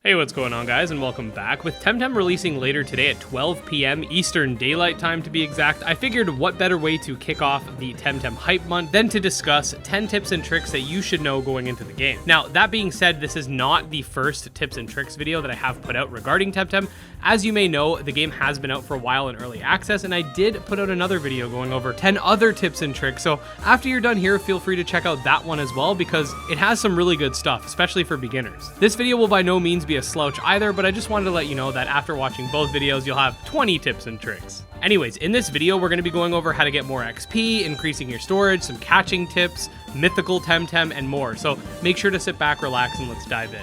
Hey, what's going on, guys, and welcome back. With Temtem releasing later today at 12 p.m. Eastern Daylight Time to be exact, I figured what better way to kick off the Temtem Hype Month than to discuss 10 tips and tricks that you should know going into the game. Now, that being said, this is not the first tips and tricks video that I have put out regarding Temtem. As you may know, the game has been out for a while in early access, and I did put out another video going over 10 other tips and tricks, so after you're done here, feel free to check out that one as well, because it has some really good stuff, especially for beginners. This video will by no means be a slouch either, but I just wanted to let you know that after watching both videos, you'll have 20 tips and tricks. Anyways, in this video, we're going to be going over how to get more XP, increasing your storage, some catching tips, mythical Temtem, and more, so make sure to sit back, relax, and let's dive in.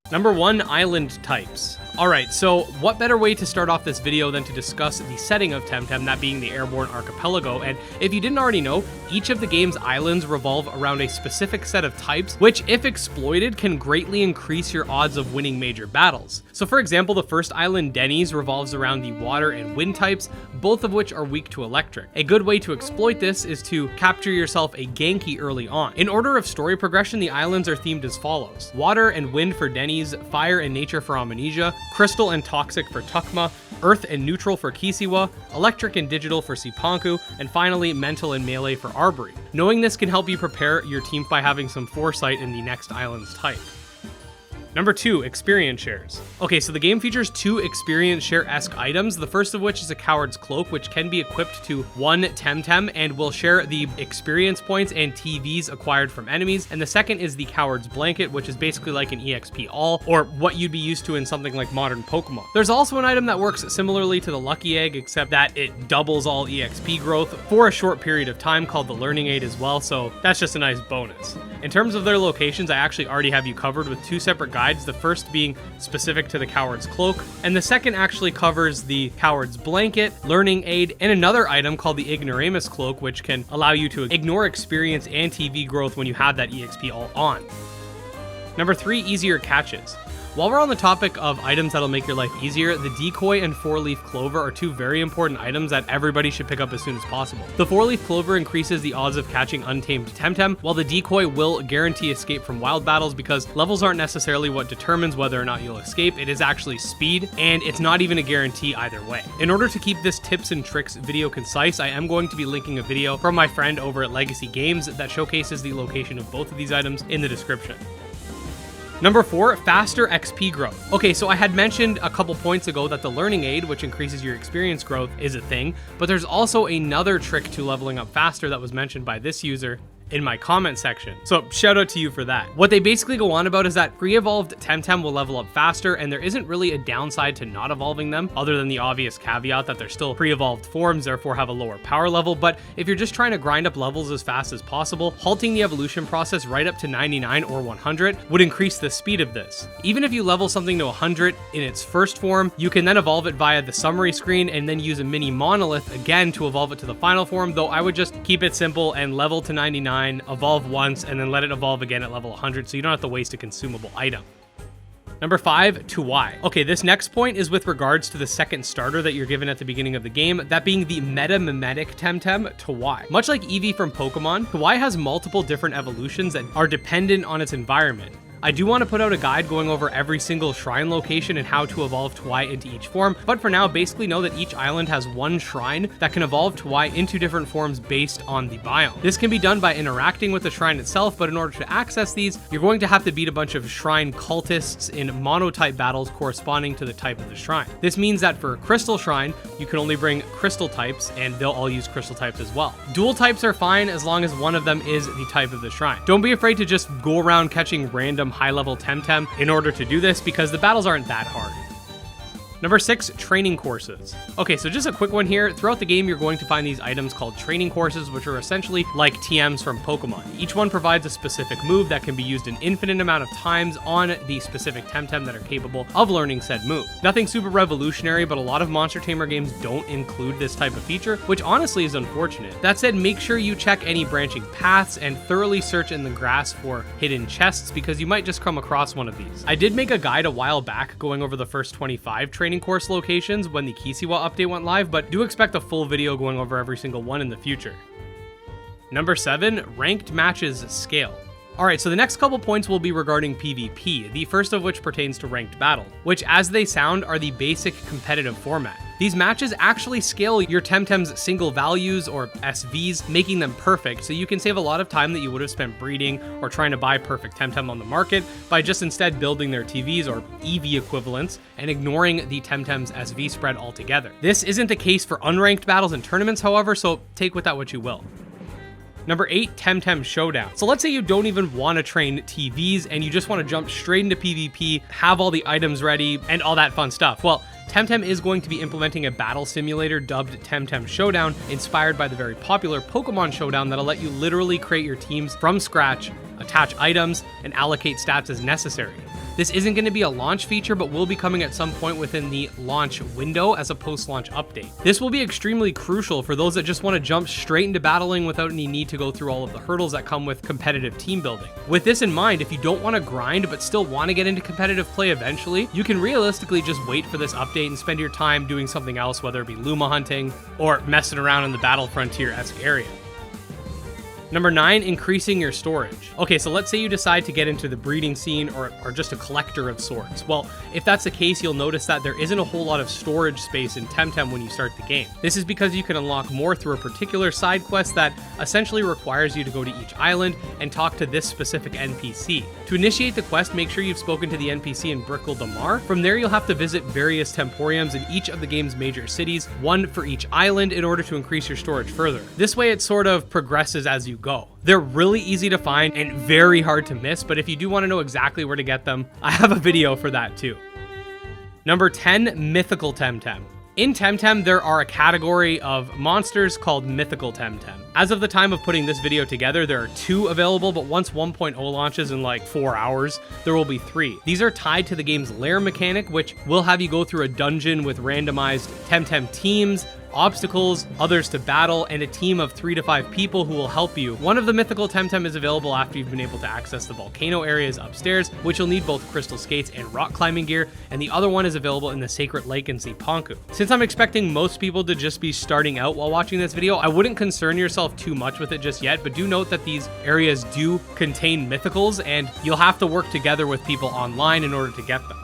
Number 1, island types. Alright, so what better way to start off this video than to discuss the setting of Temtem, that being the Airborne Archipelago, and if you didn't already know, each of the game's islands revolve around a specific set of types, which if exploited can greatly increase your odds of winning major battles. So for example, the first island, Denny's, revolves around the water and wind types, both of which are weak to electric. A good way to exploit this is to capture yourself a Genki early on. In order of story progression, the islands are themed as follows: water and wind for Denny's, fire and nature for Amnesia, crystal and toxic for Tukma, earth and neutral for Kisiwa, electric and digital for Sipanku, and finally mental and melee for Arbery. Knowing this can help you prepare your team by having some foresight in the next island's type. Number 2, experience shares. Okay, so the game features 2 experience share-esque items, the first of which is a Coward's Cloak, which can be equipped to one Temtem and will share the experience points and TVs acquired from enemies, and the second is the Coward's Blanket, which is basically like an EXP all, or what you'd be used to in something like modern Pokemon. There's also an item that works similarly to the Lucky Egg, except that it doubles all EXP growth for a short period of time, called the Learning Aid as well, so that's just a nice bonus. In terms of their locations, I actually already have you covered with 2 separate guides, the first being specific to the Coward's Cloak, and the second actually covers the Coward's Blanket, Learning Aid, and another item called the Ignoramus Cloak, which can allow you to ignore experience and TV growth when you have that EXP all on. Number 3, easier catches. While we're on the topic of items that'll make your life easier, the Decoy and 4-leaf Clover are 2 very important items that everybody should pick up as soon as possible. The 4-leaf Clover increases the odds of catching untamed Temtem, while the Decoy will guarantee escape from wild battles, because levels aren't necessarily what determines whether or not you'll escape, it is actually speed, and it's not even a guarantee either way. In order to keep this tips and tricks video concise, I am going to be linking a video from my friend over at Legacy Games that showcases the location of both of these items in the description. Number 4, faster XP growth. Okay, so I had mentioned a couple points ago that the Learning Aid, which increases your experience growth, is a thing, but there's also another trick to leveling up faster that was mentioned by this user in my comment section, so shout out to you for that. What they basically go on about is that pre-evolved Temtem will level up faster, and there isn't really a downside to not evolving them, other than the obvious caveat that they're still pre-evolved forms, therefore have a lower power level. But if you're just trying to grind up levels as fast as possible, halting the evolution process right up to 99 or 100 would increase the speed of this. Even if you level something to 100 in its first form, you can then evolve it via the summary screen and then use a mini monolith again to evolve it to the final form, though I would just keep it simple and level to 99, evolve once, and then let it evolve again at level 100, so you don't have to waste a consumable item. Number 5, Tuwai. Okay, this next point is with regards to the second starter that you're given at the beginning of the game, that being the meta-mimetic Temtem, Tuwai. Much like Eevee from Pokemon, Tuwai has multiple different evolutions that are dependent on its environment. I do want to put out a guide going over every single shrine location and how to evolve Tuwai into each form, but for now, basically know that each island has one shrine that can evolve Tuwai into different forms based on the biome. This can be done by interacting with the shrine itself, but in order to access these, you're going to have to beat a bunch of shrine cultists in monotype battles corresponding to the type of the shrine. This means that for Crystal Shrine, you can only bring crystal types, and they'll all use crystal types as well. Dual types are fine as long as one of them is the type of the shrine. Don't be afraid to just go around catching random high-level Temtem in order to do this, because the battles aren't that hard. Number 6, training courses. Okay, so just a quick one here. Throughout the game, you're going to find these items called training courses, which are essentially like TMs from Pokemon. Each one provides a specific move that can be used an infinite amount of times on the specific Temtem that are capable of learning said move. Nothing super revolutionary, but a lot of Monster Tamer games don't include this type of feature, which honestly is unfortunate. That said, make sure you check any branching paths and thoroughly search in the grass for hidden chests, because you might just come across one of these. I did make a guide a while back going over the first 25 training training course locations when the Kisiwa update went live, but do expect a full video going over every single one in the future. Number 7, ranked matches scale. Alright, so the next couple points will be regarding PvP, the first of which pertains to ranked battle, which as they sound are the basic competitive format. These matches actually scale your Temtem's single values, or SVs, making them perfect, so you can save a lot of time that you would have spent breeding or trying to buy perfect Temtem on the market by just instead building their TVs or EV equivalents and ignoring the Temtem's SV spread altogether. This isn't the case for unranked battles and tournaments, however, so take with that what you will. Number 8, Temtem Showdown. So let's say you don't even want to train TVs and you just want to jump straight into PvP, have all the items ready, and all that fun stuff. Well, Temtem is going to be implementing a battle simulator dubbed Temtem Showdown, inspired by the very popular Pokemon Showdown that'll let you literally create your teams from scratch, attach items, and allocate stats as necessary. This isn't going to be a launch feature, but will be coming at some point within the launch window as a post-launch update. This will be extremely crucial for those that just want to jump straight into battling without any need to go through all of the hurdles that come with competitive team building. With this in mind, if you don't want to grind but still want to get into competitive play eventually, you can realistically just wait for this update and spend your time doing something else, whether it be luma hunting or messing around in the Battle Frontier-esque area. Number 9, increasing your storage. Okay, so let's say you decide to get into the breeding scene or just a collector of sorts. Well, if that's the case, you'll notice that there isn't a whole lot of storage space in Temtem when you start the game. This is because you can unlock more through a particular side quest that essentially requires you to go to each island and talk to this specific NPC. To initiate the quest, make sure you've spoken to the NPC in Brickle Damar. From there, you'll have to visit various Temporiums in each of the game's major cities, one for each island, in order to increase your storage further. This way, it sort of progresses as you go. They're really easy to find and very hard to miss, but if you do want to know exactly where to get them, I have a video for that too. Number 10, mythical Temtem. In Temtem, there are a category of monsters called mythical Temtem. As of the time of putting this video together, there are 2 available, but once 1.0 launches in like 4 hours, there will be 3. These are tied to the game's lair mechanic, which will have you go through a dungeon with randomized Temtem teams, obstacles, others to battle, and a team of 3 to 5 people who will help you. One of the mythical Temtem is available after you've been able to access the volcano areas upstairs, which you'll need both crystal skates and rock climbing gear, and the other one is available in the sacred lake in Zipanku. Since I'm expecting most people to just be starting out while watching this video, I wouldn't concern yourself too much with it just yet, but do note that these areas do contain mythicals, and you'll have to work together with people online in order to get them.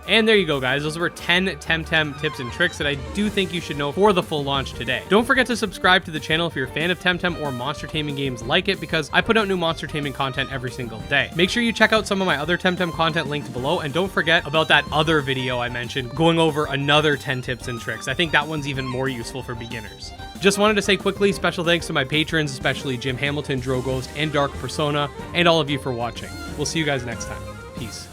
And there you go, guys. Those were 10 Temtem tips and tricks that I do think you should know for the full launch today. Don't forget to subscribe to the channel if you're a fan of Temtem or monster taming games like it, because I put out new monster taming content every single day. Make sure you check out some of my other Temtem content linked below, and don't forget about that other video I mentioned going over another 10 tips and tricks. I think that one's even more useful for beginners. Just wanted to say quickly, special thanks to my patrons, especially Jim Hamilton, Droghost, and Dark Persona, and all of you for watching. We'll see you guys next time. Peace.